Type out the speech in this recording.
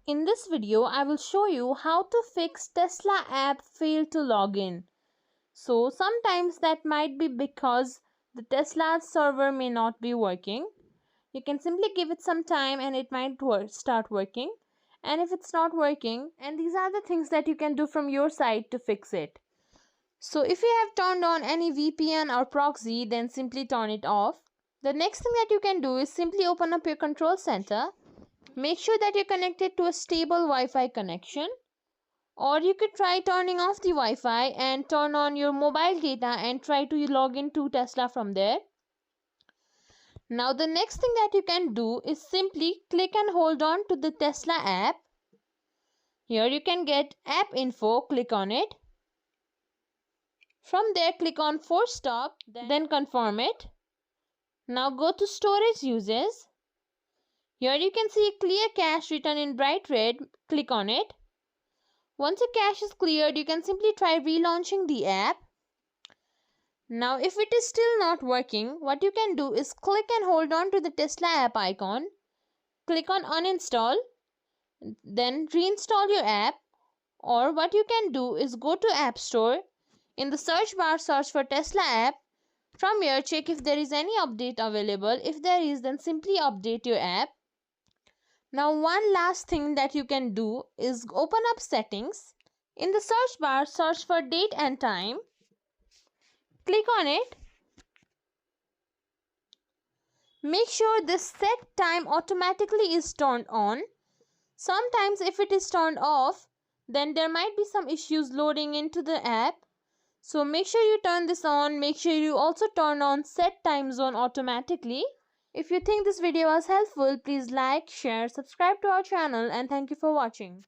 In this video, I will show you how to fix Tesla app failed to log in. So sometimes that might be because the Tesla server may not be working. You can simply give it some time and it might start working. And if it's not working, and these are the things that you can do from your side to fix it. So if you have turned on any VPN or proxy, then simply turn it off. The next thing that you can do is simply open up your control center. Make sure that you're connected to a stable Wi-Fi connection, or you could try turning off the Wi-Fi and turn on your mobile data and try to log into Tesla from there. Now the next thing that you can do is simply click and hold on to the Tesla app. Here you can get app info, click on it. From there click on force stop, then confirm it. Now go to storage uses. Here you can see clear cache written in bright red, click on it. Once your cache is cleared, you can simply try relaunching the app. Now if it is still not working, what you can do is click and hold on to the Tesla app icon. Click on uninstall, then reinstall your app. Or what you can do is go to App Store. In the search bar, search for Tesla app. From here, check if there is any update available. If there is, then simply update your app. Now one last thing that you can do is open up settings. In the search bar, search for date and time. Click on it. Make sure this set time automatically is turned on. Sometimes if it is turned off, then there might be some issues loading into the app. So make sure you turn this on. Make sure you also turn on set time zone automatically. If you think this video was helpful, please like, share, subscribe to our channel, and thank you for watching.